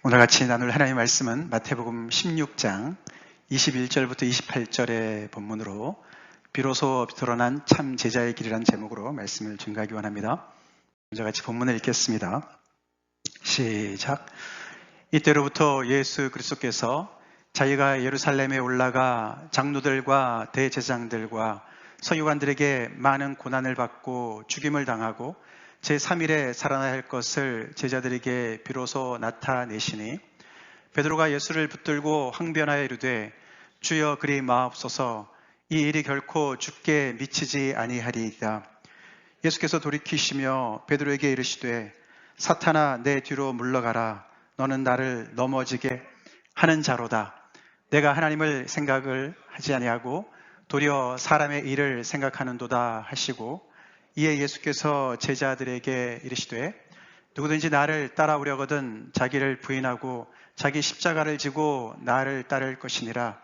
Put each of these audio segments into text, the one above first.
오늘 같이 나눌 하나님의 말씀은 마태복음 16장 21절부터 28절의 본문으로 비로소 드러난 참 제자의 길이라는 제목으로 말씀을 증거하기 원합니다. 먼저 같이 본문을 읽겠습니다. 시작. 이때로부터 예수 그리스도께서 자기가 예루살렘에 올라가 장로들과 대제사장들과 서기관들에게 많은 고난을 받고 죽임을 당하고 제3일에 살아나야 할 것을 제자들에게 비로소 나타내시니 베드로가 예수를 붙들고 항변하여 이르되 주여 그리 마옵소서 이 일이 결코 주께 미치지 아니하리이다. 예수께서 돌이키시며 베드로에게 이르시되 사탄아 내 뒤로 물러가라. 너는 나를 넘어지게 하는 자로다. 내가 하나님을 생각을 하지 아니하고 도리어 사람의 일을 생각하는도다 하시고 이에 예수께서 제자들에게 이르시되 누구든지 나를 따라오려거든 자기를 부인하고 자기 십자가를 지고 나를 따를 것이니라.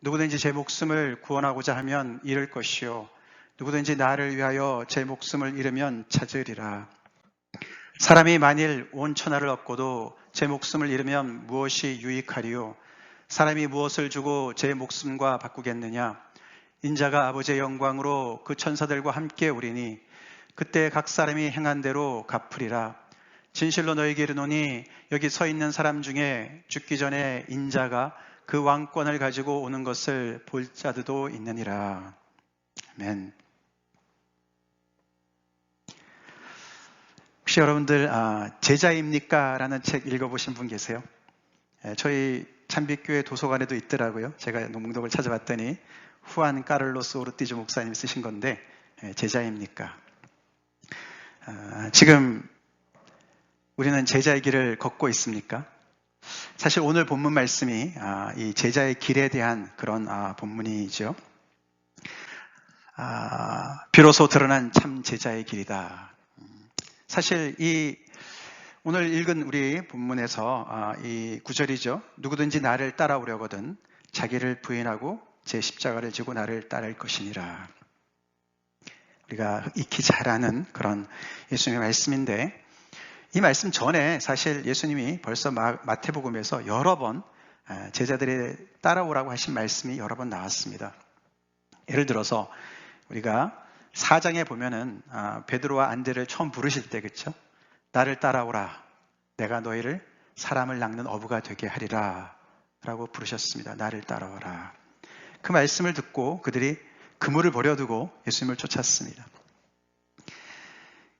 누구든지 제 목숨을 구원하고자 하면 잃을 것이요 누구든지 나를 위하여 제 목숨을 잃으면 찾으리라. 사람이 만일 온 천하를 얻고도 제 목숨을 잃으면 무엇이 유익하리요? 사람이 무엇을 주고 제 목숨과 바꾸겠느냐? 인자가 아버지의 영광으로 그 천사들과 함께 오리니 그때 각 사람이 행한 대로 갚으리라. 진실로 너희에게 이르노니 여기 서 있는 사람 중에 죽기 전에 인자가 그 왕권을 가지고 오는 것을 볼 자들도 있느니라. 아멘. 혹시 여러분들 제자입니까? 라는 책 읽어보신 분 계세요? 저희 참빛교회 도서관에도 있더라고요. 제가 목록을 찾아봤더니 후안 까를로스 오르티즈 목사님이 쓰신 건데 제자입니까? 지금 우리는 제자의 길을 걷고 있습니까? 사실 오늘 본문 말씀이 이 제자의 길에 대한 그런 본문이죠. 비로소 드러난 참 제자의 길이다. 사실 이 오늘 읽은 우리 본문에서 이 구절이죠. 누구든지 나를 따라오려거든 자기를 부인하고 제 십자가를 지고 나를 따를 것이니라. 우리가 익히 잘 아는 그런 예수님의 말씀인데 이 말씀 전에 사실 예수님이 벌써 마태복음에서 여러 번 제자들이 따라오라고 하신 말씀이 여러 번 나왔습니다. 예를 들어서 우리가 4장에 보면은 베드로와 안드레를 처음 부르실 때 그렇죠? 나를 따라오라. 내가 너희를 사람을 낚는 어부가 되게 하리라 라고 부르셨습니다. 나를 따라오라. 그 말씀을 듣고 그들이 그물을 버려두고 예수님을 쫓았습니다.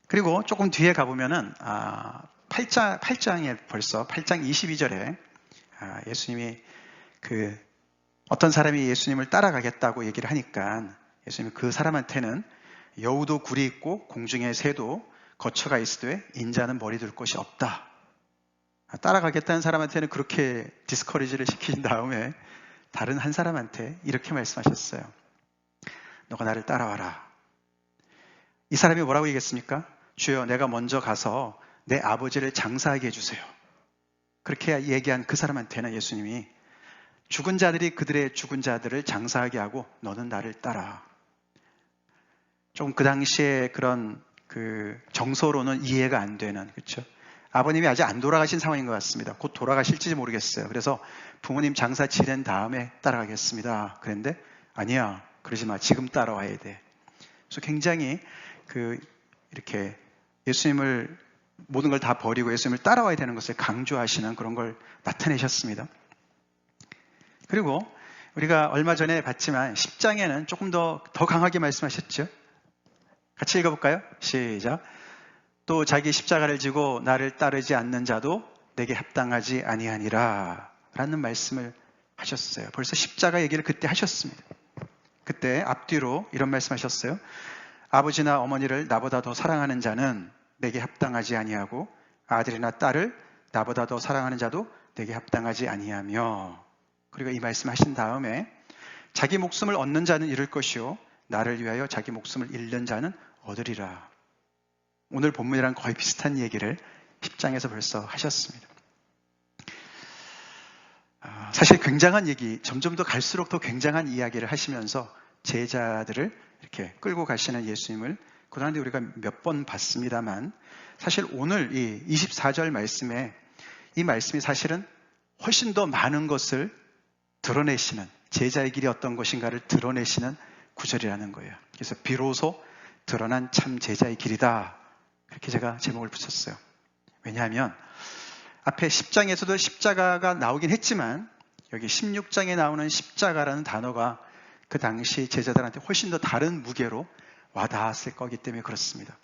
그리고 조금 뒤에 가보면은 8장에 벌써 8장 22절에 예수님이 어떤 사람이 예수님을 따라가겠다고 얘기를 하니까 예수님이 그 사람한테는 여우도 굴이 있고 공중의 새도 거처가 있으되 인자는 머리 둘 곳이 없다. 따라가겠다는 사람한테는 그렇게 디스커리지를 시킨 다음에 다른 한 사람한테 이렇게 말씀하셨어요. 너가 나를 따라와라. 이 사람이 뭐라고 얘기했습니까? 주여 내가 먼저 가서 내 아버지를 장사하게 해주세요. 그렇게 얘기한 그 사람한테는 예수님이 죽은 자들이 그들의 죽은 자들을 장사하게 하고 너는 나를 따라. 좀 그 당시에 그런 정서로는 이해가 안 되는, 그렇죠? 아버님이 아직 안 돌아가신 상황인 것 같습니다. 곧 돌아가실지 모르겠어요. 그래서 부모님 장사 지낸 다음에 따라가겠습니다. 그런데 아니야, 그러지 마. 지금 따라와야 돼. 그래서 굉장히 이렇게 예수님을 모든 걸 다 버리고 예수님을 따라와야 되는 것을 강조하시는 그런 걸 나타내셨습니다. 그리고 우리가 얼마 전에 봤지만 10장에는 조금 더 강하게 말씀하셨죠. 같이 읽어볼까요? 시작. 또 자기 십자가를 지고 나를 따르지 않는 자도 내게 합당하지 아니하니라 라는 말씀을 하셨어요. 벌써 십자가 얘기를 그때 하셨습니다. 그때 앞뒤로 이런 말씀하셨어요. 아버지나 어머니를 나보다 더 사랑하는 자는 내게 합당하지 아니하고 아들이나 딸을 나보다 더 사랑하는 자도 내게 합당하지 아니하며 그리고 이 말씀하신 다음에 자기 목숨을 얻는 자는 잃을 것이요 나를 위하여 자기 목숨을 잃는 자는 얻으리라. 오늘 본문이랑 거의 비슷한 얘기를 10장에서 벌써 하셨습니다. 사실 굉장한 얘기, 점점 더 갈수록 더 굉장한 이야기를 하시면서 제자들을 이렇게 끌고 가시는 예수님을 고난데 우리가 몇 번 봤습니다만 사실 오늘 이 24절 말씀에 이 말씀이 사실은 훨씬 더 많은 것을 드러내시는, 제자의 길이 어떤 것인가를 드러내시는 구절이라는 거예요. 그래서 비로소 드러난 참 제자의 길이다. 그렇게 제가 제목을 붙였어요. 왜냐하면 앞에 10장에서도 십자가가 나오긴 했지만 여기 16장에 나오는 십자가라는 단어가 그 당시 제자들한테 훨씬 더 다른 무게로 와닿았을 거기 때문에 그렇습니다.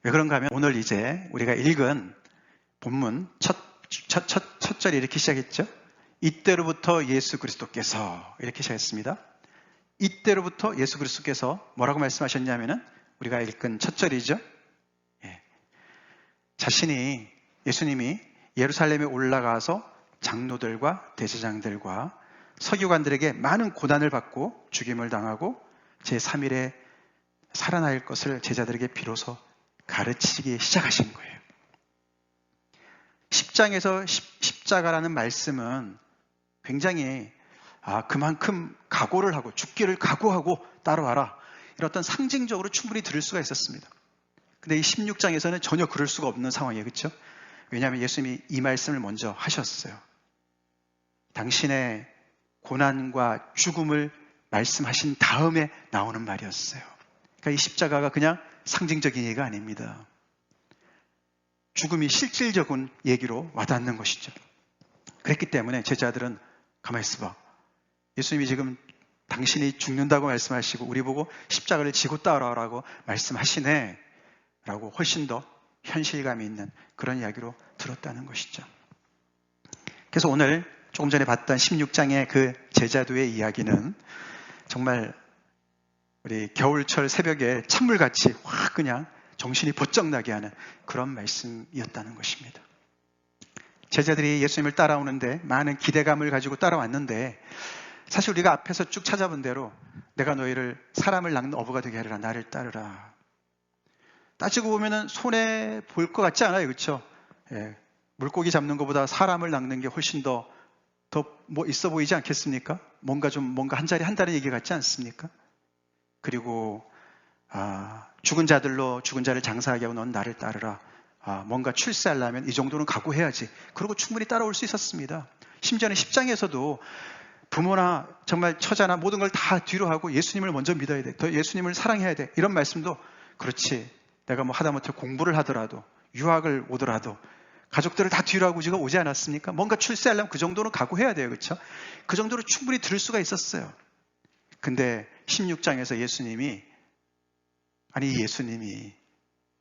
왜 그런가 하면 오늘 이제 우리가 읽은 본문 첫 절이 이렇게 시작했죠. 이때로부터 예수 그리스도께서 이렇게 시작했습니다. 이때로부터 예수 그리스도께서 뭐라고 말씀하셨냐면은 우리가 읽은 첫 절이죠. 자신이 예수님이 예루살렘에 올라가서 장로들과 대제장들과 서기관들에게 많은 고난을 받고 죽임을 당하고 제3일에 살아날 것을 제자들에게 비로소 가르치기 시작하신 거예요. 10장에서 십자가라는 말씀은 굉장히 그만큼 각오를 하고 죽기를 각오하고 따라와라. 이런 어떤 상징적으로 충분히 들을 수가 있었습니다. 근데 이 16장에서는 전혀 그럴 수가 없는 상황이에요. 그렇죠? 왜냐하면 예수님이 이 말씀을 먼저 하셨어요. 당신의 고난과 죽음을 말씀하신 다음에 나오는 말이었어요. 그러니까 이 십자가가 그냥 상징적인 얘기가 아닙니다. 죽음이 실질적인 얘기로 와닿는 것이죠. 그랬기 때문에 제자들은 가만히 있어봐. 예수님이 지금 당신이 죽는다고 말씀하시고 우리 보고 십자가를 지고 따라오라고 말씀하시네 라고 훨씬 더 현실감이 있는 그런 이야기로 들었다는 것이죠. 그래서 오늘 조금 전에 봤던 16장의 그 제자도의 이야기는 정말 우리 겨울철 새벽에 찬물같이 확 그냥 정신이 번쩍 나게 하는 그런 말씀이었다는 것입니다. 제자들이 예수님을 따라오는데 많은 기대감을 가지고 따라왔는데 사실 우리가 앞에서 쭉 찾아본 대로 내가 너희를 사람을 낚는 어부가 되게 하리라 나를 따르라. 따지고 보면은 손해 볼 것 같지 않아요, 그렇죠? 물고기 잡는 것보다 사람을 낚는 게 훨씬 더 뭐 있어 보이지 않겠습니까? 뭔가 한 자리 한다는 얘기 같지 않습니까? 그리고 죽은 자를 장사하게 하고 넌 나를 따르라. 뭔가 출세하려면 이 정도는 각오해야지. 그리고 충분히 따라올 수 있었습니다. 심지어는 10장에서도 부모나 정말 처자나 모든 걸 다 뒤로 하고 예수님을 먼저 믿어야 돼. 더 예수님을 사랑해야 돼. 이런 말씀도 그렇지. 내가 뭐 하다못해 공부를 하더라도 유학을 오더라도 가족들을 다 뒤로 하고 지금 오지 않았습니까? 뭔가 출세하려면 그 정도는 각오해야 돼요. 그렇죠? 그 정도로 충분히 들을 수가 있었어요. 근데 16장에서 예수님이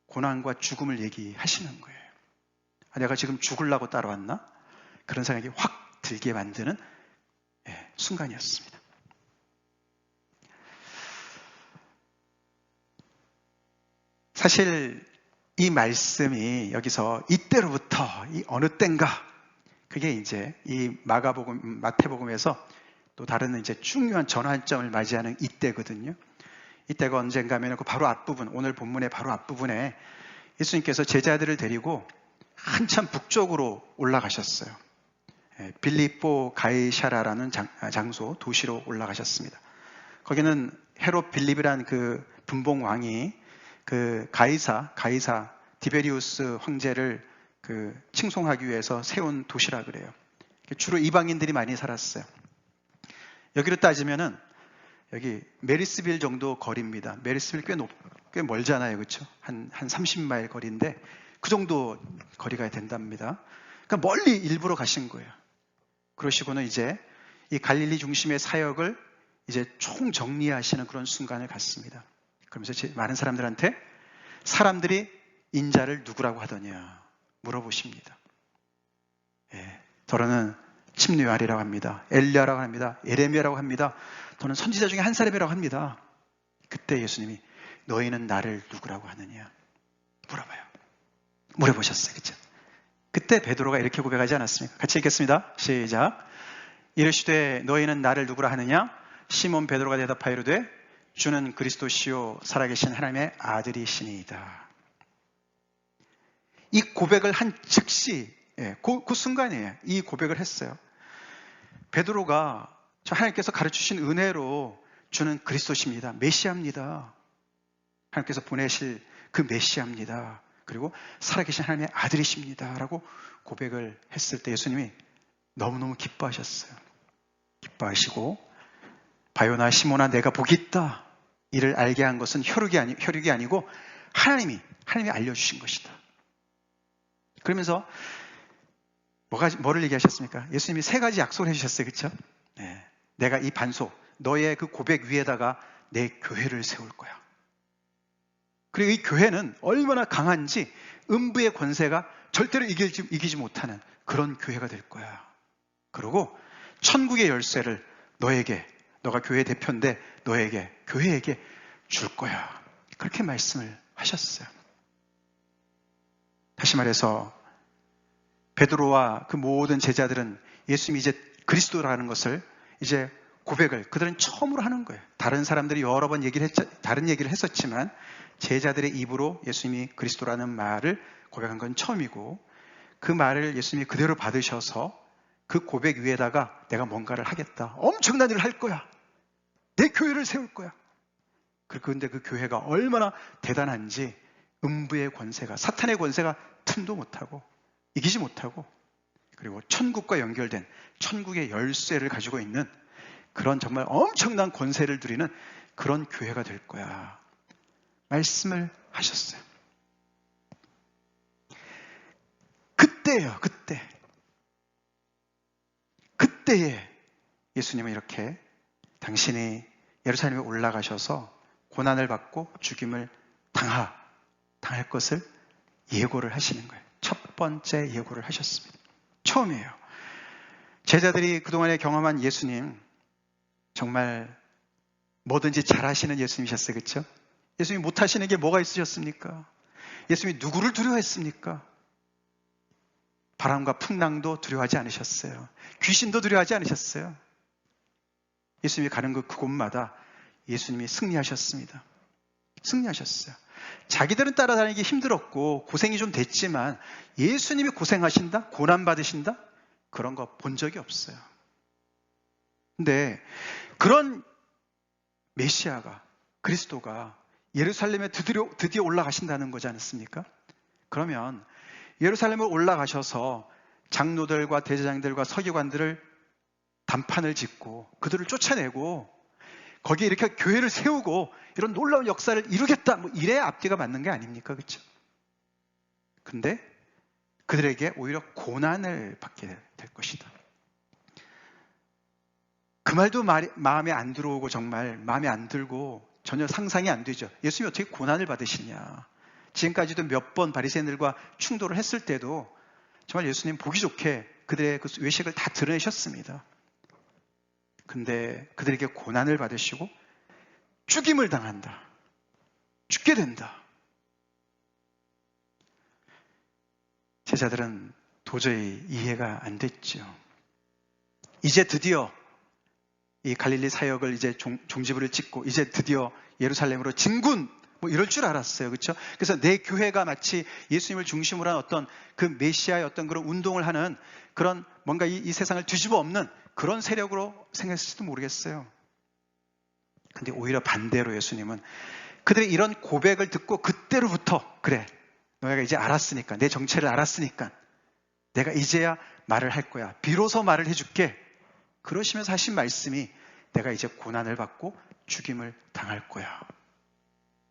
고난과 죽음을 얘기하시는 거예요. 내가 지금 죽으려고 따라왔나? 그런 생각이 확 들게 만드는 순간이었습니다. 사실 이 말씀이 여기서 이때로부터 이 어느 때인가 그게 이제 이 마태복음에서 또 다른 이제 중요한 전환점을 맞이하는 이때거든요. 이때가 언젠가 하면 그 바로 앞부분, 오늘 본문의 바로 앞부분에 예수님께서 제자들을 데리고 한참 북쪽으로 올라가셨어요. 빌립보 가이사라라는 장소, 도시로 올라가셨습니다. 거기는 헤롯 빌립이라는 그 분봉 왕이 그 가이사 디베리우스 황제를 그 칭송하기 위해서 세운 도시라 그래요. 주로 이방인들이 많이 살았어요. 여기로 따지면은 여기 메리스빌 정도 거리입니다. 메리스빌 꽤 멀잖아요, 그렇죠? 한 30마일 거리인데 그 정도 거리가 된답니다. 그러니까 멀리 일부러 가신 거예요. 그러시고는 이제 이 갈릴리 중심의 사역을 이제 총정리하시는 그런 순간을 갖습니다. 그러면서 많은 사람들한테 사람들이 인자를 누구라고 하더냐 물어보십니다. 더러는 침례 요한이라고 합니다. 엘리야라고 합니다. 예레미야라고 합니다. 또는 선지자 중에 한 사람이라고 합니다. 그때 예수님이 너희는 나를 누구라고 하느냐 물어봐요. 물어보셨어요. 그렇죠? 그때 베드로가 이렇게 고백하지 않았습니까? 같이 읽겠습니다. 시작. 이르시되 너희는 나를 누구라 하느냐? 시몬 베드로가 대답하이르되 주는 그리스도시요 살아계신 하나님의 아들이시니이다. 이 고백을 한 즉시 그 순간이에요. 이 고백을 했어요. 베드로가 저 하나님께서 가르치신 은혜로 주는 그리스도십니다. 메시아입니다. 하나님께서 보내실 그 메시아입니다. 그리고 살아계신 하나님의 아들이십니다 라고 고백을 했을 때 예수님이 너무너무 기뻐하셨어요. 기뻐하시고 바요나 시몬아 내가 복이 있다. 이를 알게 한 것은 혈육이 아니고 하나님이 알려주신 것이다. 그러면서 뭐를 얘기하셨습니까? 예수님이 3가지 약속을 해주셨어요. 그렇죠? 네. 내가 이 반석, 너의 그 고백 위에다가 내 교회를 세울 거야. 그리고 이 교회는 얼마나 강한지 음부의 권세가 절대로 이기지 못하는 그런 교회가 될 거야. 그리고 천국의 열쇠를 너가 교회 대표인데 교회에게 줄 거야. 그렇게 말씀을 하셨어요. 다시 말해서 베드로와 그 모든 제자들은 예수님이 이제 그리스도라는 것을 이제 고백을 그들은 처음으로 하는 거예요. 다른 사람들이 여러 번 다른 얘기를 했었지만 제자들의 입으로 예수님이 그리스도라는 말을 고백한 건 처음이고 그 말을 예수님이 그대로 받으셔서 그 고백 위에다가 내가 뭔가를 하겠다. 엄청난 일을 할 거야. 내 교회를 세울 거야. 그런데 그 교회가 얼마나 대단한지 음부의 권세가, 사탄의 권세가 틈도 못하고 이기지 못하고 그리고 천국과 연결된 천국의 열쇠를 가지고 있는 그런 정말 엄청난 권세를 누리는 그런 교회가 될 거야. 말씀을 하셨어요. 그때예요. 그때에 예수님은 이렇게 당신이 예루살렘에 올라가셔서 고난을 받고 죽임을 당할 것을 예고를 하시는 거예요. 첫 번째 예고를 하셨습니다. 처음이에요. 제자들이 그동안에 경험한 예수님, 정말 뭐든지 잘하시는 예수님이셨어요. 그렇죠? 예수님이 못하시는 게 뭐가 있으셨습니까? 예수님이 누구를 두려워했습니까? 바람과 풍랑도 두려워하지 않으셨어요. 귀신도 두려워하지 않으셨어요. 예수님이 가는 그곳마다 예수님이 승리하셨습니다. 승리하셨어요. 자기들은 따라다니기 힘들었고 고생이 좀 됐지만 예수님이 고생하신다? 고난받으신다? 그런 거 본 적이 없어요. 근데 그런 메시아가, 그리스도가 예루살렘에 드디어 올라가신다는 거지 않습니까? 그러면 예루살렘에 올라가셔서 장로들과 대제장들과 서기관들을 단판을 짓고 그들을 쫓아내고 거기에 이렇게 교회를 세우고 이런 놀라운 역사를 이루겠다. 이래야 앞뒤가 맞는 게 아닙니까? 그렇죠? 근데 그들에게 오히려 고난을 받게 될 것이다. 그 말도 마음에 안 들어오고 정말 마음에 안 들고 전혀 상상이 안 되죠. 예수님이 어떻게 고난을 받으시냐. 지금까지도 몇 번 바리새인들과 충돌을 했을 때도 정말 예수님 보기 좋게 그들의 그 외식을 다 드러내셨습니다. 근데 그들에게 고난을 받으시고 죽임을 당한다. 죽게 된다. 제자들은 도저히 이해가 안 됐죠. 이제 드디어 이 갈릴리 사역을 이제 종지부를 찍고 이제 드디어 예루살렘으로 진군 이럴 줄 알았어요. 그렇죠? 그래서 내 교회가 마치 예수님을 중심으로 한 어떤 그 메시아의 어떤 그런 운동을 하는 그런 뭔가 이 세상을 뒤집어 엎는 그런 세력으로 생각했을지도 모르겠어요. 근데 오히려 반대로 예수님은 그들의 이런 고백을 듣고 그때로부터 그래 너희가 이제 알았으니까 내 정체를 알았으니까 내가 이제야 말을 할 거야. 비로소 말을 해줄게. 그러시면서 하신 말씀이 내가 이제 고난을 받고 죽임을 당할 거야.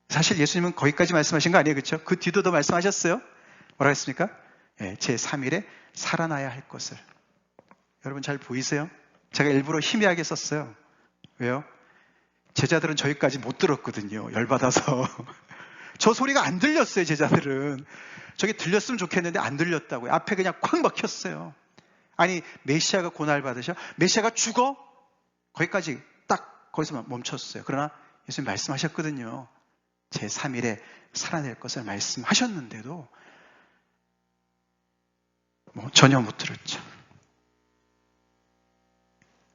사실 예수님은 거기까지 말씀하신 거 아니에요. 그렇죠? 그 뒤도 더 말씀하셨어요. 뭐라고 했습니까? 제3일에 살아나야 할 것을. 여러분 잘 보이세요? 제가 일부러 희미하게 썼어요. 왜요? 제자들은 저기까지 못 들었거든요. 열받아서. 저 소리가 안 들렸어요. 제자들은. 저게 들렸으면 좋겠는데 안 들렸다고요. 앞에 그냥 콱 막혔어요. 아니 메시아가 고난을 받으셔? 메시아가 죽어? 거기까지 딱 거기서 멈췄어요. 그러나 예수님 말씀하셨거든요. 제3일에 살아낼 것을 말씀하셨는데도 전혀 못 들었죠.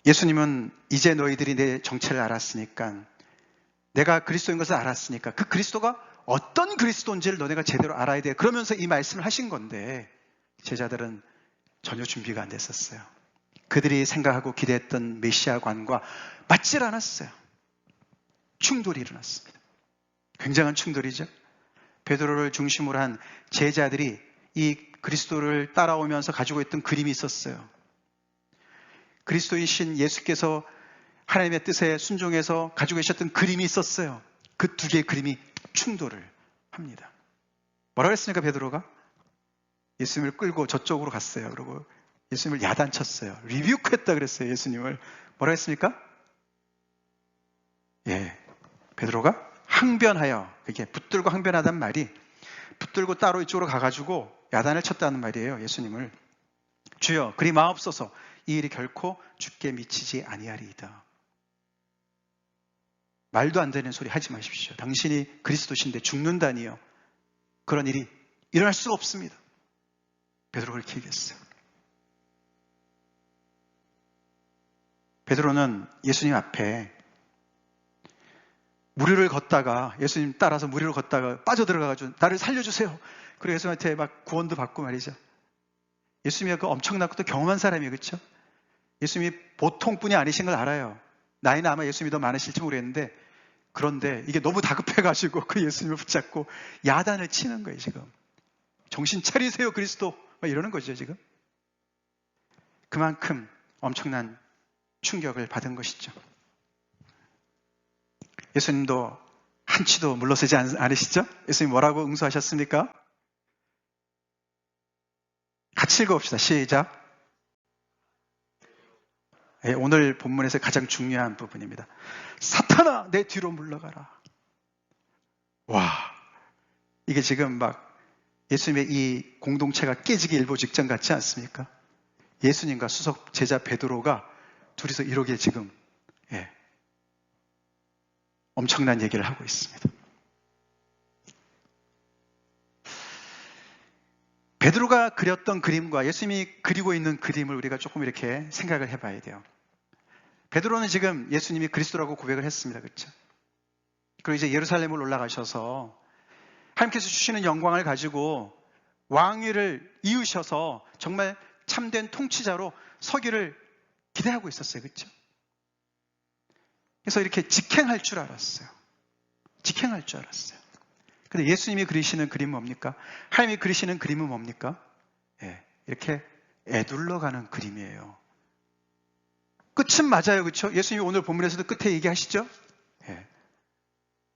예수님은 이제 너희들이 내 정체를 알았으니까 내가 그리스도인 것을 알았으니까 그 그리스도가 어떤 그리스도인지를 너네가 제대로 알아야 돼. 그러면서 이 말씀을 하신 건데 제자들은 전혀 준비가 안 됐었어요. 그들이 생각하고 기대했던 메시아관과 맞질 않았어요. 충돌이 일어났습니다. 굉장한 충돌이죠. 베드로를 중심으로 한 제자들이 이 그리스도를 따라오면서 가지고 있던 그림이 있었어요. 그리스도이신 예수께서 하나님의 뜻에 순종해서 가지고 계셨던 그림이 있었어요. 그 두 개의 그림이 충돌을 합니다. 뭐라고 했습니까, 베드로가? 예수님을 끌고 저쪽으로 갔어요. 그리고 예수님을 야단쳤어요. 리뷰크했다 그랬어요, 예수님을. 뭐라고 했습니까? 예, 베드로가 항변하여, 그게 붙들고 항변하단 말이 붙들고 따로 이쪽으로 가가지고 야단을 쳤다는 말이에요, 예수님을. 주여, 그리 마옵소서. 이 일이 결코 죽게 미치지 아니하리이다. 말도 안 되는 소리 하지 마십시오. 당신이 그리스도신데 죽는다니요. 그런 일이 일어날 수가 없습니다. 베드로가 그렇게 얘기했어요. 베드로는 예수님 앞에 무리를 걷다가, 예수님 따라서 무리를 걷다가 빠져들어가가지고 나를 살려주세요. 그리고 예수님한테 막 구원도 받고 말이죠. 예수님이 그 엄청나고 또 경험한 사람이에요. 그렇죠? 예수님이 보통 분이 아니신 걸 알아요. 나이는 아마 예수님이 더 많으실지 모르겠는데, 그런데 이게 너무 다급해가지고 그 예수님을 붙잡고 야단을 치는 거예요, 지금. 정신 차리세요, 그리스도. 막 이러는 거죠, 지금. 그만큼 엄청난 충격을 받은 것이죠. 예수님도 한치도 물러서지 않으시죠? 예수님 뭐라고 응수하셨습니까? 같이 읽어봅시다. 시작. 네, 오늘 본문에서 가장 중요한 부분입니다. 사탄아, 내 뒤로 물러가라. 와, 이게 지금 막 예수님의 이 공동체가 깨지기 일보 직전 같지 않습니까? 예수님과 수석 제자 베드로가 둘이서 이러게 지금 엄청난 얘기를 하고 있습니다. 베드로가 그렸던 그림과 예수님이 그리고 있는 그림을 우리가 조금 이렇게 생각을 해봐야 돼요. 베드로는 지금 예수님이 그리스도라고 고백을 했습니다. 그렇죠? 그리고 이제 예루살렘을 올라가셔서 하나님께서 주시는 영광을 가지고 왕위를 이으셔서 정말 참된 통치자로 서기를 기대하고 있었어요. 그렇죠? 그래서 이렇게 직행할 줄 알았어요. 직행할 줄 알았어요. 근데 예수님이 그리시는 그림은 뭡니까? 하나님이 그리시는 그림은 뭡니까? 이렇게 애둘러가는 그림이에요. 끝은 맞아요. 그렇죠? 예수님이 오늘 본문에서도 끝에 얘기하시죠?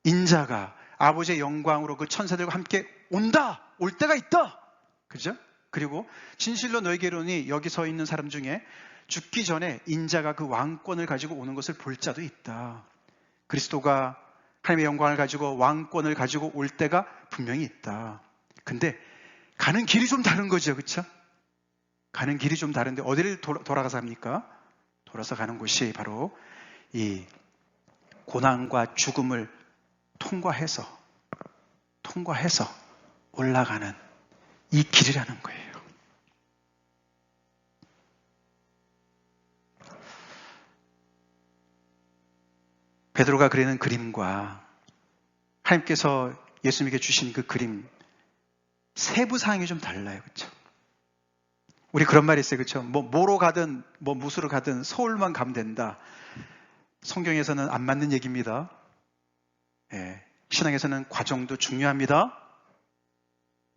인자가 아버지의 영광으로 그 천사들과 함께 온다! 올 때가 있다! 그죠? 그리고 진실로 너에게 이르노니 여기 서 있는 사람 중에 죽기 전에 인자가 그 왕권을 가지고 오는 것을 볼 자도 있다. 그리스도가 하나님의 영광을 가지고 왕권을 가지고 올 때가 분명히 있다. 근데 가는 길이 좀 다른 거죠. 그렇죠? 가는 길이 좀 다른데 어디를 돌아가서 합니까? 돌아서 가는 곳이 바로 이 고난과 죽음을 통과해서 올라가는 이 길이라는 거예요. 베드로가 그리는 그림과 하나님께서 예수님에게 주신 그 그림 세부 사항이 좀 달라요. 그렇죠? 우리 그런 말이 있어요. 그렇죠? 뭐로 가든 무수로 가든 서울만 가면 된다. 성경에서는 안 맞는 얘기입니다. 신앙에서는 과정도 중요합니다.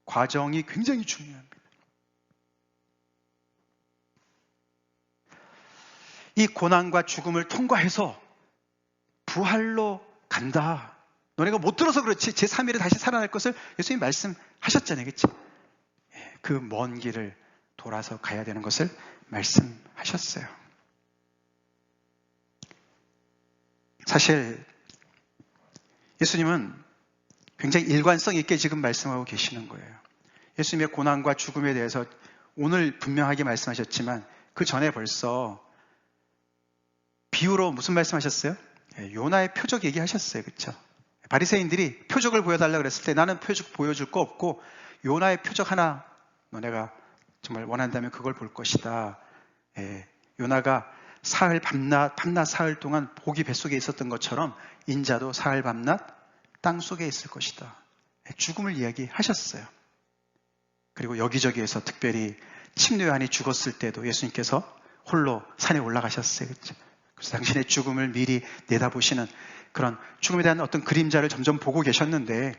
과정이 굉장히 중요합니다. 이 고난과 죽음을 통과해서 부활로 간다. 너네가 못 들어서 그렇지 제3일에 다시 살아날 것을 예수님이 말씀하셨잖아요. 그렇죠? 그 먼 길을 돌아서 가야 되는 것을 말씀하셨어요. 사실 예수님은 굉장히 일관성 있게 지금 말씀하고 계시는 거예요. 예수님의 고난과 죽음에 대해서 오늘 분명하게 말씀하셨지만 그 전에 벌써 비유로 무슨 말씀하셨어요? 요나의 표적 얘기하셨어요. 그렇죠? 바리새인들이 표적을 보여달라 그랬을 때 나는 표적 보여줄 거 없고 요나의 표적 하나 너네가 정말 원한다면 그걸 볼 것이다. 요나가 사흘 밤낮 사흘 동안 복이 뱃속에 있었던 것처럼 인자도 사흘 밤낮 땅 속에 있을 것이다. 죽음을 이야기하셨어요. 그리고 여기저기에서 특별히 침례요한이 죽었을 때도 예수님께서 홀로 산에 올라가셨어요. 그렇죠? 그래서 당신의 죽음을 미리 내다보시는 그런 죽음에 대한 어떤 그림자를 점점 보고 계셨는데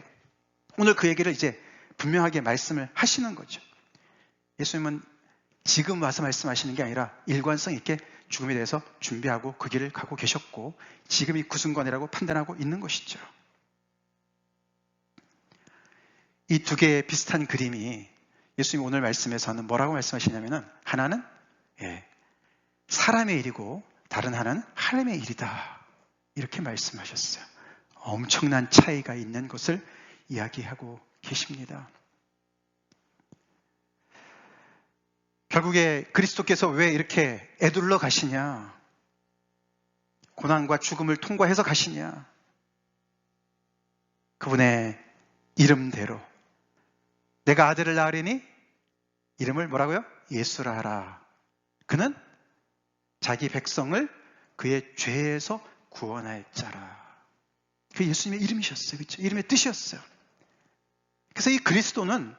오늘 그 얘기를 이제 분명하게 말씀을 하시는 거죠. 예수님은 지금 와서 말씀하시는 게 아니라 일관성 있게 죽음에 대해서 준비하고 그 길을 가고 계셨고 지금이 그 순간이라고 판단하고 있는 것이죠. 이 두 개의 비슷한 그림이 예수님 오늘 말씀에서는 뭐라고 말씀하시냐면은 하나는 사람의 일이고 다른 하나는 하나님의 일이다. 이렇게 말씀하셨어요. 엄청난 차이가 있는 것을 이야기하고 계십니다. 결국에 그리스도께서 왜 이렇게 애둘러 가시냐? 고난과 죽음을 통과해서 가시냐? 그분의 이름대로 내가 아들을 낳으리니 이름을 뭐라고요? 예수라 하라. 그는 자기 백성을 그의 죄에서 구원하였자라. 그게 예수님의 이름이셨어요. 그렇죠? 이름의 뜻이었어요. 그래서 이 그리스도는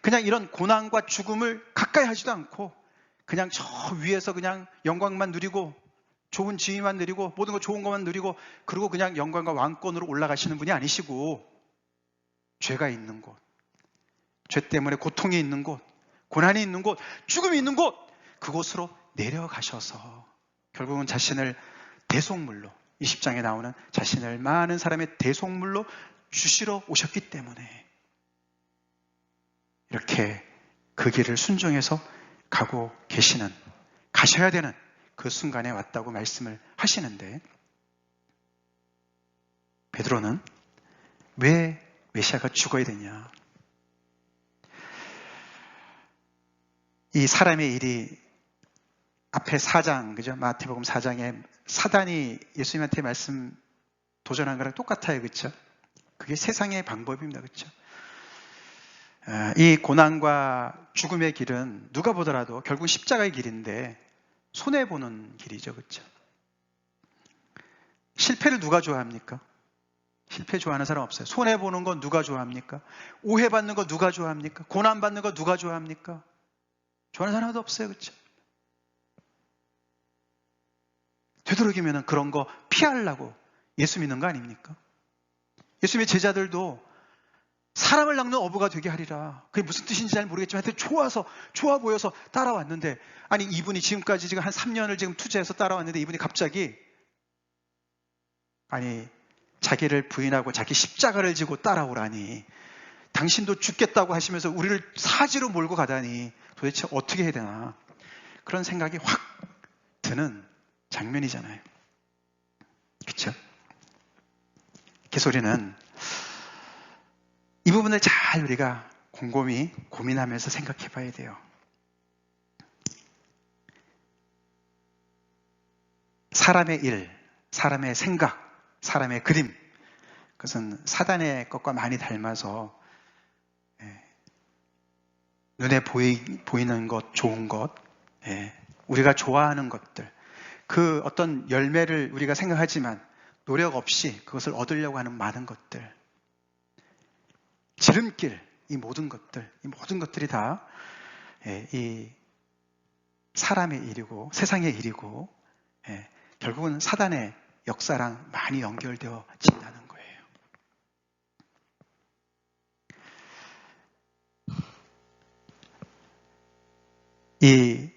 그냥 이런 고난과 죽음을 가까이 하지도 않고 그냥 저 위에서 그냥 영광만 누리고 좋은 지위만 누리고 모든 거 좋은 것만 누리고 그리고 그냥 영광과 왕권으로 올라가시는 분이 아니시고 죄가 있는 곳, 죄 때문에 고통이 있는 곳, 고난이 있는 곳, 죽음이 있는 곳, 그곳으로 내려가셔서 결국은 자신을 대속물로 20장에 나오는 자신을 많은 사람의 대속물로 주시러 오셨기 때문에 이렇게 그 길을 순종해서 가고 계시는, 가셔야 되는 그 순간에 왔다고 말씀을 하시는데 베드로는 왜 메시아가 죽어야 되냐? 이 사람의 일이 앞에 4장, 그죠? 마태복음 4장에 사단이 예수님한테 도전한 거랑 똑같아요. 그렇죠? 그게 세상의 방법입니다. 그렇죠? 이 고난과 죽음의 길은 누가 보더라도 결국 십자가의 길인데 손해보는 길이죠. 그렇죠? 실패를 누가 좋아합니까? 실패 좋아하는 사람 없어요. 손해보는 건 누가 좋아합니까? 오해받는 거 누가 좋아합니까? 고난받는 거 누가 좋아합니까? 좋아하는 사람 하나도 없어요. 그렇죠? 되도록이면 그런 거 피하려고 예수 믿는 거 아닙니까? 예수님의 제자들도 사람을 낚는 어부가 되게 하리라. 그게 무슨 뜻인지 잘 모르겠지만 하여튼 좋아 보여서 따라왔는데 아니 이분이 지금까지 지금 한 3년을 지금 투자해서 따라왔는데 이분이 갑자기 아니 자기를 부인하고 자기 십자가를 지고 따라오라니 당신도 죽겠다고 하시면서 우리를 사지로 몰고 가다니 도대체 어떻게 해야 되나 그런 생각이 확 드는 장면이잖아요. 그렇죠? 그래서 우리는 이 부분을 잘 우리가 곰곰이 고민하면서 생각해 봐야 돼요. 사람의 일, 사람의 생각, 사람의 그림 그것은 사단의 것과 많이 닮아서 눈에 보이는 것, 좋은 것, 우리가 좋아하는 것들 그 어떤 열매를 우리가 생각하지만 노력 없이 그것을 얻으려고 하는 많은 것들 지름길, 이 모든 것들이 다 이 사람의 일이고 세상의 일이고 결국은 사단의 역사랑 많이 연결되어진다는 거예요. 이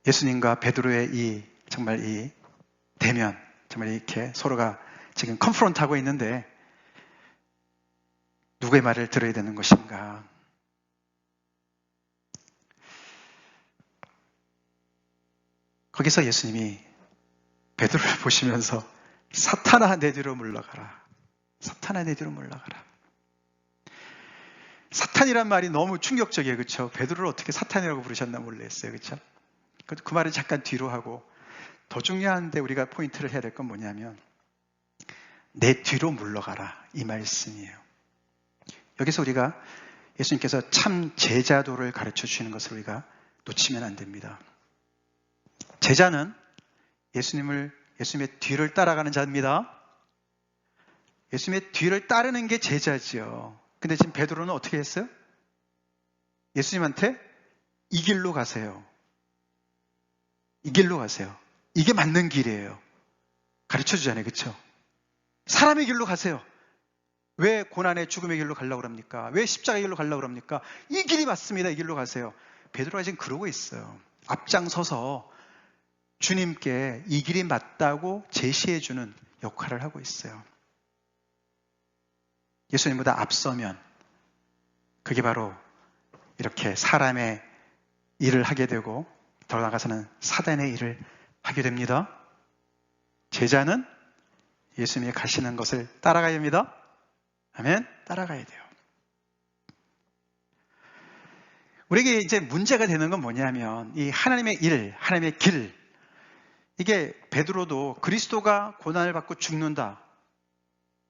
예수님과 베드로의 정말 이 대면, 정말 이렇게 서로가 지금 컨프런트하고 있는데 누구의 말을 들어야 되는 것인가? 거기서 예수님이 베드로를 보시면서 사탄아 내 뒤로 물러가라. 사탄아 내 뒤로 물러가라. 사탄이란 말이 너무 충격적이에요. 그렇죠? 베드로를 어떻게 사탄이라고 부르셨나 몰랐어요. 그렇죠? 그 말을 잠깐 뒤로 하고 더 중요한데 우리가 포인트를 해야 될 건 뭐냐면 내 뒤로 물러가라. 이 말씀이에요. 여기서 우리가 예수님께서 참 제자도를 가르쳐 주시는 것을 우리가 놓치면 안 됩니다. 제자는 예수님의 뒤를 따라가는 자입니다. 예수님의 뒤를 따르는 게 제자지요. 근데 지금 베드로는 어떻게 했어요? 예수님한테 이 길로 가세요. 이 길로 가세요. 이게 맞는 길이에요. 가르쳐 주잖아요. 그렇죠? 사람의 길로 가세요. 왜 고난의 죽음의 길로 가려고 그럽니까? 왜 십자가의 길로 가려고 그럽니까? 이 길이 맞습니다. 이 길로 가세요. 베드로가 지금 그러고 있어요. 앞장서서 주님께 이 길이 맞다고 제시해주는 역할을 하고 있어요. 예수님보다 앞서면 그게 바로 이렇게 사람의 일을 하게 되고 더 나아가서는 사단의 일을 하게 됩니다. 제자는 예수님이 가시는 것을 따라가야 됩니다. 아멘. 따라가야 돼요. 우리에게 이제 문제가 되는 건 뭐냐면 이 하나님의 일, 하나님의 길, 이게 베드로도 그리스도가 고난을 받고 죽는다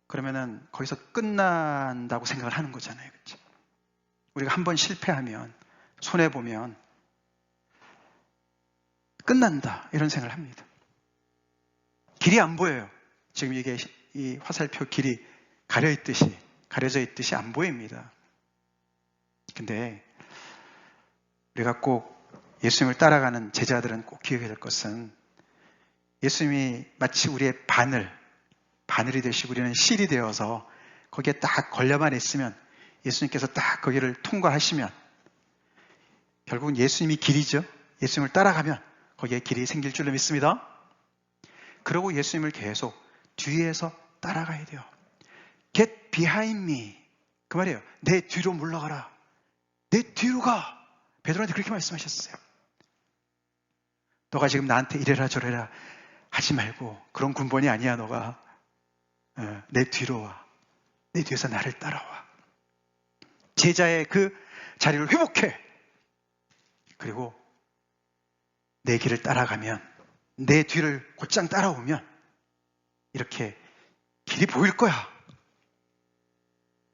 그러면은 거기서 끝난다고 생각을 하는 거잖아요. 그렇죠? 우리가 한번 실패하면 손해보면 끝난다 이런 생각을 합니다. 길이 안 보여요. 지금 이게 이 화살표 길이 가려져 있듯이 안 보입니다. 근데 우리가 꼭 예수님을 따라가는 제자들은 꼭 기억해야 될 것은 예수님이 마치 우리의 바늘이 되시고 우리는 실이 되어서 거기에 딱 걸려만 있으면 예수님께서 딱 거기를 통과하시면 결국은 예수님이 길이죠. 예수님을 따라가면 거기에 길이 생길 줄로 믿습니다. 그러고 예수님을 계속 뒤에서 따라가야 돼요. Get behind me. 그 말이에요. 내 뒤로 물러가라. 내 뒤로 가. 베드로한테 그렇게 말씀하셨어요. 너가 지금 나한테 이래라 저래라 하지 말고 그런 군번이 아니야. 너가 내 뒤로 와. 내 뒤에서 나를 따라와. 제자의 그 자리를 회복해. 그리고 내 길을 따라가면 내 뒤를 곧장 따라오면 이렇게 길이 보일 거야.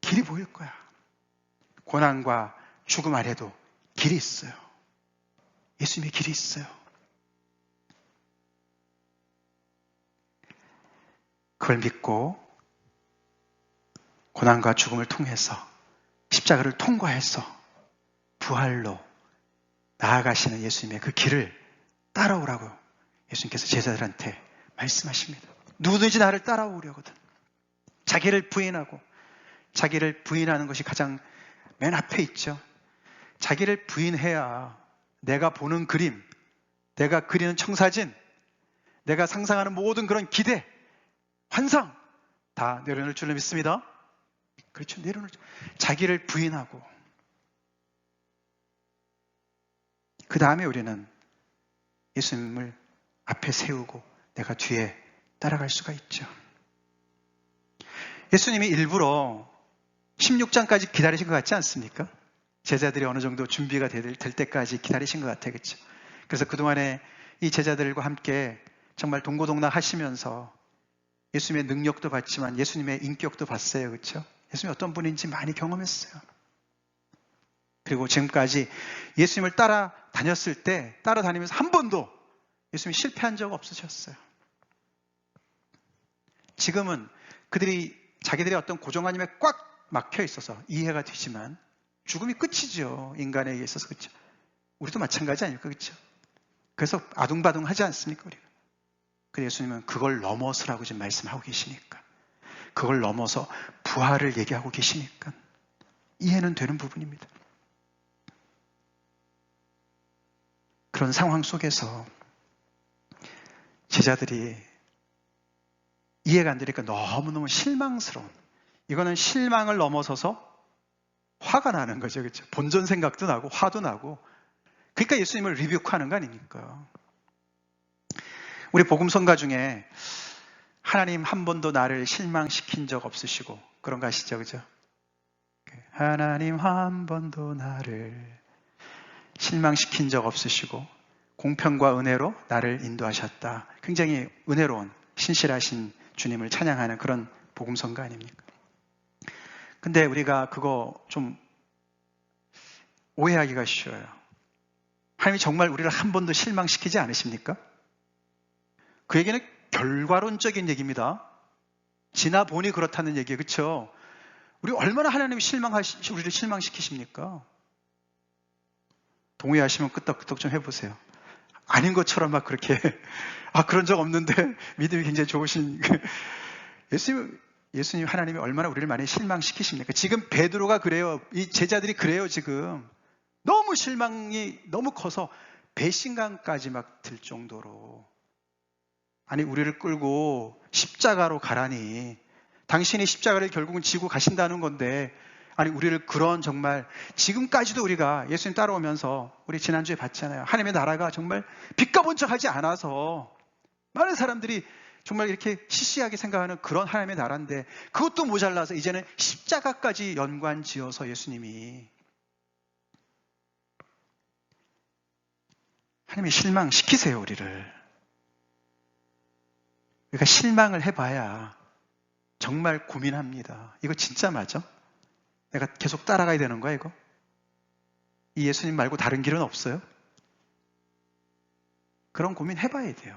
길이 보일 거야. 고난과 죽음 아래도 길이 있어요. 예수님의 길이 있어요. 그걸 믿고 고난과 죽음을 통해서 십자가를 통과해서 부활로 나아가시는 예수님의 그 길을 따라오라고 예수님께서 제자들한테 말씀하십니다. 누구든지 나를 따라오려거든. 자기를 부인하는 것이 가장 맨 앞에 있죠. 자기를 부인해야 내가 보는 그림, 내가 그리는 청사진, 내가 상상하는 모든 그런 기대, 환상 다 내려놓을 줄로 믿습니다. 그렇죠. 자기를 부인하고 그 다음에 우리는 예수님을 앞에 세우고 내가 뒤에 따라갈 수가 있죠. 예수님이 일부러 16장까지 기다리신 것 같지 않습니까? 제자들이 어느 정도 준비가 될 때까지 기다리신 것 같아요. 그렇죠? 그래서 그동안에 이 제자들과 함께 정말 동고동락 하시면서 예수님의 능력도 봤지만 예수님의 인격도 봤어요. 그렇죠? 예수님이 어떤 분인지 많이 경험했어요. 그리고 지금까지 예수님을 따라다니면서 한 번도 예수님이 실패한 적 없으셨어요. 지금은 자기들의 어떤 고정관념에 꽉 막혀 있어서 이해가 되지만 죽음이 끝이죠. 인간에게 있어서. 그렇죠? 우리도 마찬가지 아닐까? 그렇죠? 그래서 아둥바둥하지 않습니까? 우리가. 근데 예수님은 그걸 넘어서라고 지금 말씀하고 계시니까. 그걸 넘어서 부활을 얘기하고 계시니까 이해는 되는 부분입니다. 그런 상황 속에서 제자들이 이해가 안 되니까 너무너무 실망스러운, 이거는 실망을 넘어서서 화가 나는 거죠. 그렇죠? 본전 생각도 나고 화도 나고. 그러니까 예수님을 리뷰하는 거 아닙니까? 우리 복음성가 중에 하나님 한 번도 나를 실망시킨 적 없으시고 그런 거 아시죠? 그죠? 하나님 한 번도 나를 실망시킨 적 없으시고 공평과 은혜로 나를 인도하셨다. 굉장히 은혜로운 신실하신 주님을 찬양하는 그런 복음성가 아닙니까? 근데 우리가 그거 좀 오해하기가 쉬워요. 하나님이 정말 우리를 한 번도 실망시키지 않으십니까? 그 얘기는 결과론적인 얘기입니다. 지나보니 그렇다는 얘기예요. 그렇죠? 우리 얼마나 하나님이 우리를 실망시키십니까? 동의하시면 끄떡끄떡 좀 해보세요. 아닌 것처럼 막 그렇게 그런 적 없는데 믿음이 굉장히 좋으신 예수님 예수님 하나님이 얼마나 우리를 많이 실망시키십니까? 지금 베드로가 그래요. 이 제자들이 그래요. 지금 너무 실망이 너무 커서 배신감까지 막 들 정도로, 아니 우리를 끌고 십자가로 가라니, 당신이 십자가를 결국은 지고 가신다는 건데, 아니 우리를 그런, 정말 지금까지도 우리가 예수님 따라오면서 우리 지난주에 봤잖아요. 하나님의 나라가 정말 빛과 번쩍하지 않아서 많은 사람들이 정말 이렇게 시시하게 생각하는 그런 하나님의 나라인데, 그것도 모자라서 이제는 십자가까지 연관지어서 예수님이, 하나님이 실망시키세요 우리를. 그러니까 실망을 해봐야 정말 고민합니다. 이거 진짜 맞아? 내가 계속 따라가야 되는 거야 이거? 이 예수님 말고 다른 길은 없어요? 그런 고민 해봐야 돼요.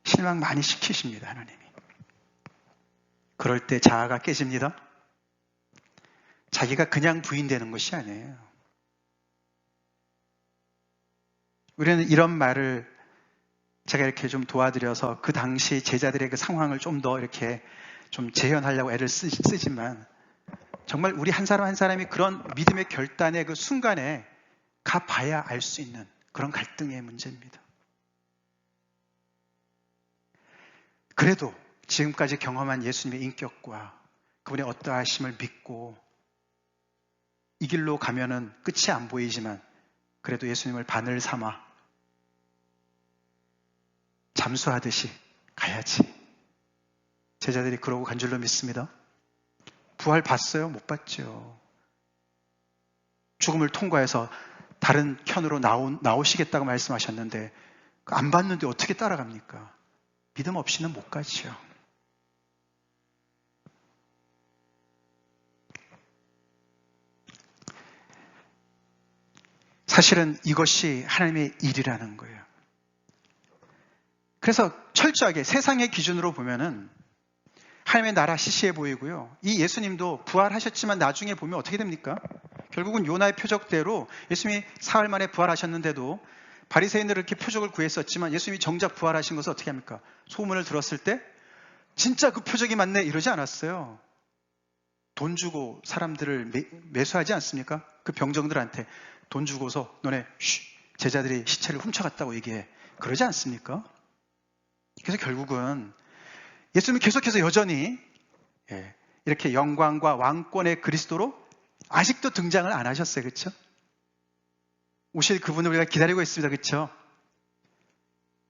실망 많이 시키십니다 하나님이. 그럴 때 자아가 깨집니다. 자기가 그냥 부인되는 것이 아니에요. 우리는 이런 말을 제가 이렇게 좀 도와드려서 그 당시 제자들의 그 상황을 좀 더 이렇게 좀 재현하려고 애를 쓰지만, 정말 우리 한 사람 한 사람이 그런 믿음의 결단의 그 순간에 가봐야 알 수 있는 그런 갈등의 문제입니다. 그래도 지금까지 경험한 예수님의 인격과 그분의 어떠하심을 믿고 이 길로 가면은 끝이 안 보이지만, 그래도 예수님을 바늘 삼아 잠수하듯이 가야지. 제자들이 그러고 간 줄로 믿습니다. 부활 봤어요? 못 봤죠. 죽음을 통과해서 다른 편으로 나오시겠다고 말씀하셨는데 안 봤는데 어떻게 따라갑니까? 믿음 없이는 못 가죠. 사실은 이것이 하나님의 일이라는 거예요. 그래서 철저하게 세상의 기준으로 보면은 하나님의 나라 시시해 보이고요. 이 예수님도 부활하셨지만 나중에 보면 어떻게 됩니까? 결국은 요나의 표적대로 예수님이 사흘 만에 부활하셨는데도 바리새인들은 이렇게 표적을 구했었지만 예수님이 정작 부활하신 것은 어떻게 합니까? 소문을 들었을 때 진짜 그 표적이 맞네 이러지 않았어요. 돈 주고 사람들을 매수하지 않습니까? 그 병정들한테 돈 주고서 너네 제자들이 시체를 훔쳐갔다고 얘기해. 그러지 않습니까? 그래서 결국은 예수님이 계속해서 여전히 이렇게 영광과 왕권의 그리스도로 아직도 등장을 안 하셨어요. 그렇죠? 오실 그분을 우리가 기다리고 있습니다. 그렇죠?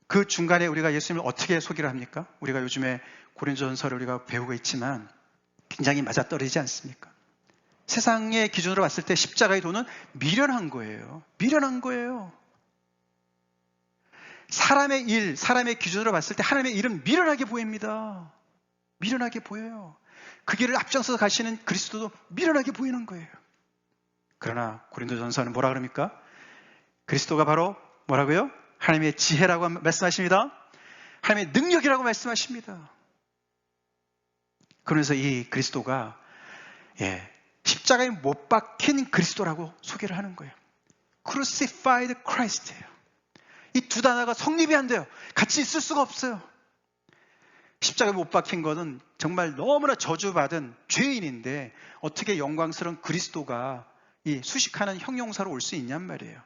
그 중간에 우리가 예수님을 어떻게 소개를 합니까? 우리가 요즘에 고린도전서를 우리가 배우고 있지만 굉장히 맞아떨어지지 않습니까? 세상의 기준으로 봤을 때 십자가의 도는 미련한 거예요. 미련한 거예요. 사람의 일, 사람의 기준으로 봤을 때 하나님의 일은 미련하게 보입니다. 미련하게 보여요. 그 길을 앞장서서 가시는 그리스도도 미련하게 보이는 거예요. 그러나 고린도전서는 뭐라 그럽니까? 그리스도가 바로 뭐라고요? 하나님의 지혜라고 말씀하십니다. 하나님의 능력이라고 말씀하십니다. 그러면서 이 그리스도가 십자가에 못 박힌 그리스도라고 소개를 하는 거예요. Crucified Christ예요. 이 두 단어가 성립이 안 돼요. 같이 있을 수가 없어요. 십자가에 못 박힌 것은 정말 너무나 저주받은 죄인인데 어떻게 영광스러운 그리스도가 이 수식하는 형용사로 올 수 있냔 말이에요.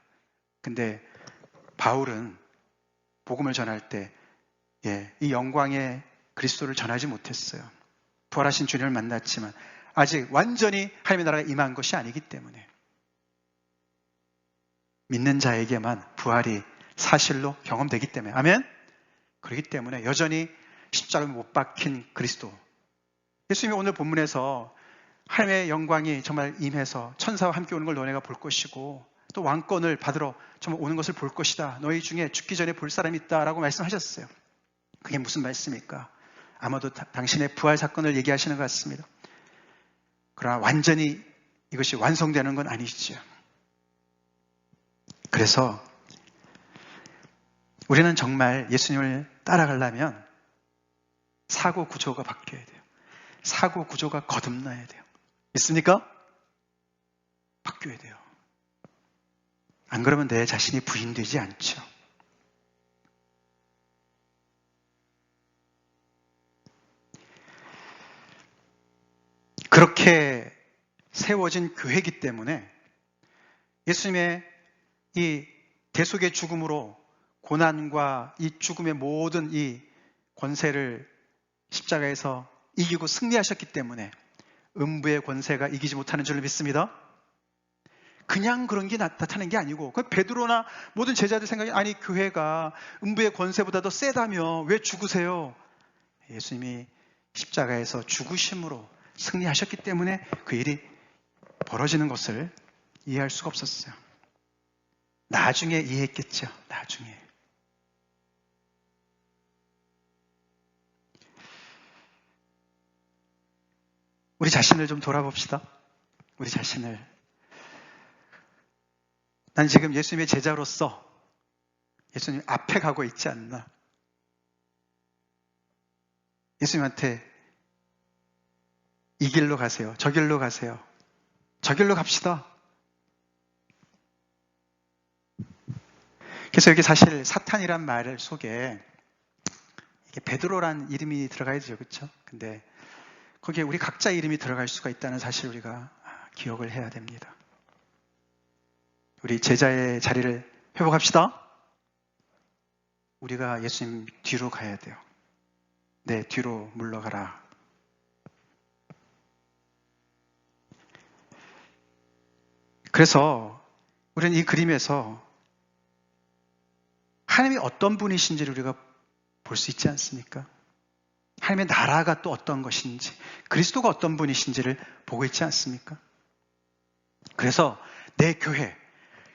근데 바울은 복음을 전할 때 이 영광의 그리스도를 전하지 못했어요. 부활하신 주님을 만났지만 아직 완전히 하나님의 나라가 임한 것이 아니기 때문에, 믿는 자에게만 부활이 사실로 경험되기 때문에, 아멘? 그렇기 때문에 여전히 십자가에 못 박힌 그리스도. 예수님이 오늘 본문에서 하나님의 영광이 정말 임해서 천사와 함께 오는 걸 너네가 볼 것이고 또 왕권을 받으러 정말 오는 것을 볼 것이다. 너희 중에 죽기 전에 볼 사람이 있다라고 말씀하셨어요. 그게 무슨 말씀입니까? 아마도 당신의 부활 사건을 얘기하시는 것 같습니다. 그러나 완전히 이것이 완성되는 건 아니시죠. 그래서 우리는 정말 예수님을 따라가려면 사고 구조가 바뀌어야 돼요. 사고 구조가 거듭나야 돼요. 있습니까? 바뀌어야 돼요. 안 그러면 내 자신이 부인되지 않죠. 그렇게 세워진 교회이기 때문에 예수님의 이 대속의 죽음으로 고난과 이 죽음의 모든 이 권세를 십자가에서 이기고 승리하셨기 때문에 음부의 권세가 이기지 못하는 줄로 믿습니다. 그냥 그런 게 나타나는 게 아니고, 베드로나 모든 제자들 생각이, 아니 교회가 음부의 권세보다 더 세다며 왜 죽으세요? 예수님이 십자가에서 죽으심으로 승리하셨기 때문에 그 일이 벌어지는 것을 이해할 수가 없었어요. 나중에 이해했겠죠. 나중에. 우리 자신을 좀 돌아봅시다. 우리 자신을. 난 지금 예수님의 제자로서 예수님 앞에 가고 있지 않나. 예수님한테 이 길로 가세요. 저 길로 가세요. 저 길로 갑시다. 그래서 여기 사실 사탄이란 말 속에 이게 베드로란 이름이 들어가야죠. 그렇죠? 근데 거기에 우리 각자 이름이 들어갈 수가 있다는 사실 우리가 기억을 해야 됩니다. 우리 제자의 자리를 회복합시다. 우리가 예수님 뒤로 가야 돼요. 네, 뒤로 물러가라. 그래서 우리는 이 그림에서 하나님이 어떤 분이신지를 우리가 볼 수 있지 않습니까? 하나님의 나라가 또 어떤 것인지, 그리스도가 어떤 분이신지를 보고 있지 않습니까? 그래서 내 교회,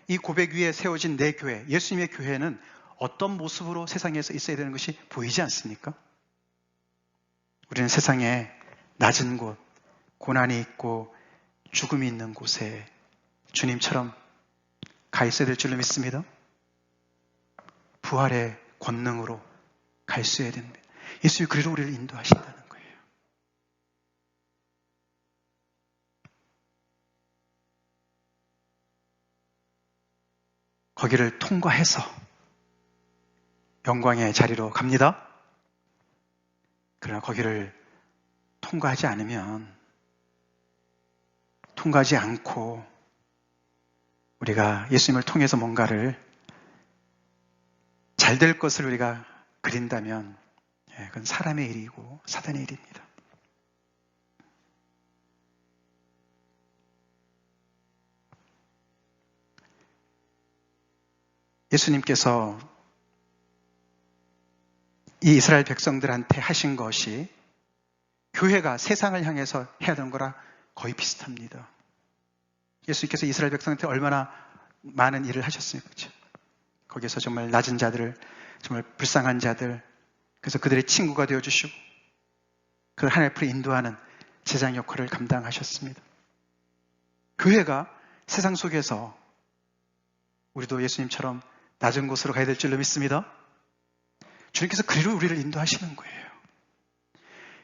이 고백 위에 세워진 내 교회, 예수님의 교회는 어떤 모습으로 세상에서 있어야 되는 것이 보이지 않습니까? 우리는 세상에 낮은 곳, 고난이 있고 죽음이 있는 곳에 주님처럼 가 있어야 될 줄로 믿습니다. 부활의 권능으로 갈 수 있어야 됩니다. 예수님이 그리로 우리를 인도하신다는 거예요. 거기를 통과해서 영광의 자리로 갑니다. 그러나 거기를 통과하지 않으면, 통과하지 않고 우리가 예수님을 통해서 뭔가를 잘 될 것을 우리가 그린다면 그건 사람의 일이고 사단의 일입니다. 예수님께서 이 이스라엘 백성들한테 하신 것이 교회가 세상을 향해서 해야 되는 거라 거의 비슷합니다. 예수님께서 이스라엘 백성한테 얼마나 많은 일을 하셨습니까? 그렇죠? 거기서 정말 낮은 자들을, 정말 불쌍한 자들, 그래서 그들의 친구가 되어주시고 그를 하나님 앞으로 인도하는 제장 역할을 감당하셨습니다. 교회가 세상 속에서 우리도 예수님처럼 낮은 곳으로 가야 될 줄로 믿습니다. 주님께서 그리로 우리를 인도하시는 거예요.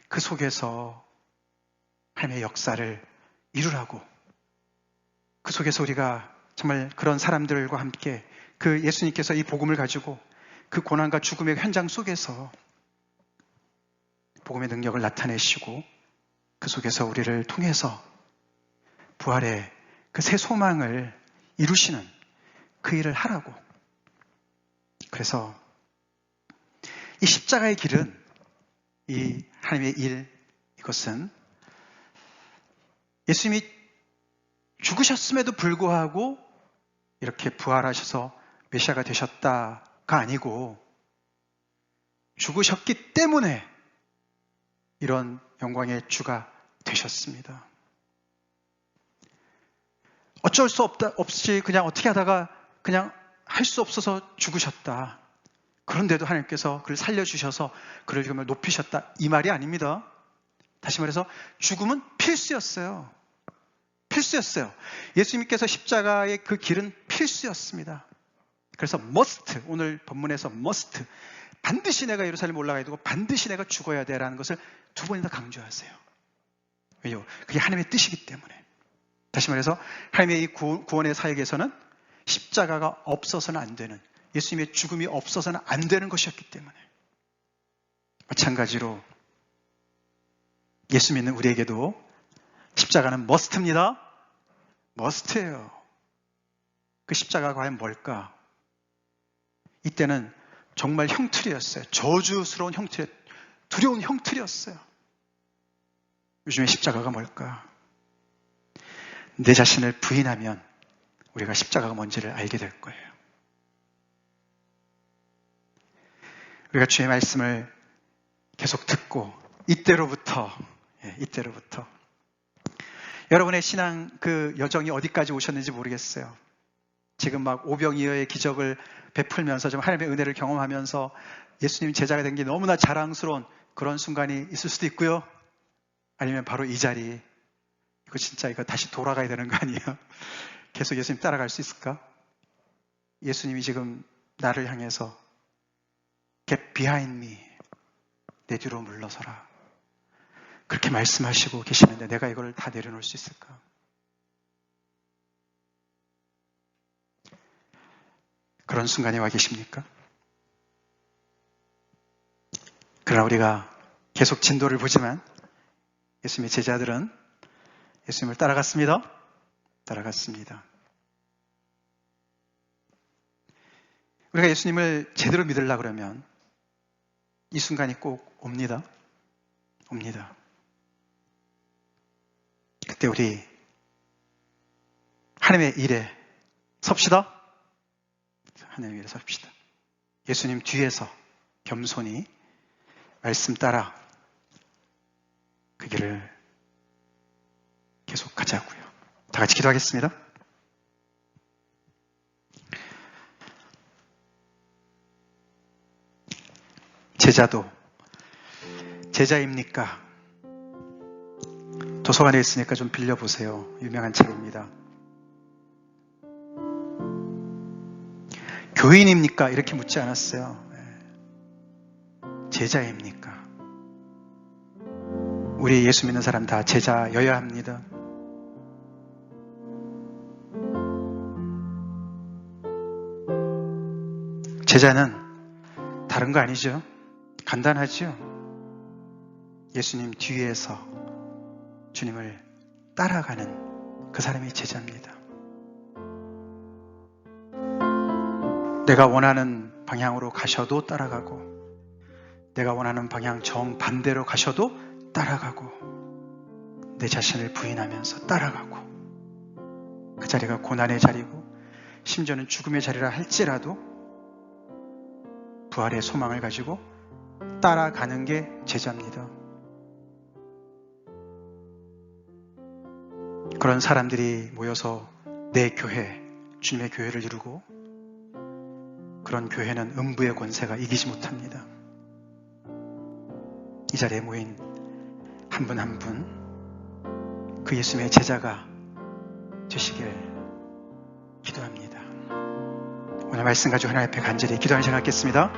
그 속에서 하나님의 역사를 이루라고, 그 속에서 우리가 정말 그런 사람들과 함께 그 예수님께서 이 복음을 가지고 그 고난과 죽음의 현장 속에서 복음의 능력을 나타내시고 그 속에서 우리를 통해서 부활의 그 새 소망을 이루시는 그 일을 하라고. 그래서 이 십자가의 길은, 이 하나님의 일, 이것은 예수님이 죽으셨음에도 불구하고 이렇게 부활하셔서 메시아가 되셨다가 아니고 죽으셨기 때문에 이런 영광의 주가 되셨습니다. 어쩔 수 없이 그냥 어떻게 하다가 그냥 할 수 없어서 죽으셨다. 그런데도 하나님께서 그를 살려주셔서 그를 정말 높이셨다. 이 말이 아닙니다. 다시 말해서 죽음은 필수였어요. 필수였어요. 예수님께서 십자가의 그 길은 필수였습니다. 그래서 must, 오늘 본문에서 must, 반드시 내가 예루살렘에 올라가야 되고 반드시 내가 죽어야 돼라는 것을 두 번이나 강조하세요. 왜요? 그게 하나님의 뜻이기 때문에. 다시 말해서 하나님의 이 구원의 사역에서는 십자가가 없어서는 안 되는, 예수님의 죽음이 없어서는 안 되는 것이었기 때문에. 마찬가지로 예수 믿는 우리에게도 십자가는 머스트입니다. 머스트예요. 그 십자가가 과연 뭘까? 이때는 정말 형틀이었어요. 저주스러운 형틀, 두려운 형틀이었어요. 요즘에 십자가가 뭘까? 내 자신을 부인하면 우리가 십자가가 뭔지를 알게 될 거예요. 우리가 주의 말씀을 계속 듣고 이때로부터 여러분의 신앙 그 여정이 어디까지 오셨는지 모르겠어요. 지금 막 오병이어의 기적을 베풀면서 좀 하나님의 은혜를 경험하면서 예수님 제자가 된 게 너무나 자랑스러운 그런 순간이 있을 수도 있고요. 아니면 바로 이 자리, 이거 진짜 이거 다시 돌아가야 되는 거 아니에요? 계속 예수님 따라갈 수 있을까? 예수님이 지금 나를 향해서 Get behind me, 내 뒤로 물러서라, 그렇게 말씀하시고 계시는데 내가 이걸 다 내려놓을 수 있을까? 그런 순간에 와 계십니까? 그러나 우리가 계속 진도를 보지만 예수님의 제자들은 예수님을 따라갔습니다. 우리가 예수님을 제대로 믿으려고 그러면 이 순간이 꼭 옵니다. 그때 우리 하나님의 일에 섭시다. 하나님의 일에 섭시다. 예수님 뒤에서 겸손히 말씀 따라 그 길을 계속 가자고요. 다 같이 기도하겠습니다. 제자도 제자입니까? 도서관에 있으니까 좀 빌려보세요. 유명한 책입니다. 교인입니까? 이렇게 묻지 않았어요. 제자입니까? 우리 예수 믿는 사람 다 제자여야 합니다. 제자는 다른 거 아니죠? 간단하죠? 예수님 뒤에서 주님을 따라가는 그 사람이 제자입니다. 내가 원하는 방향으로 가셔도 따라가고, 내가 원하는 방향 정반대로 가셔도 따라가고, 내 자신을 부인하면서 따라가고, 그 자리가 고난의 자리고 심지어는 죽음의 자리라 할지라도 부활의 소망을 가지고 따라가는 게 제자입니다. 그런 사람들이 모여서 내 교회, 주님의 교회를 이루고, 그런 교회는 음부의 권세가 이기지 못합니다. 이 자리에 모인 한 분 한 분, 그 예수님의 제자가 되시길 기도합니다. 오늘 말씀 가지고 하나님 앞에 간절히 기도하는 시간 갖겠습니다.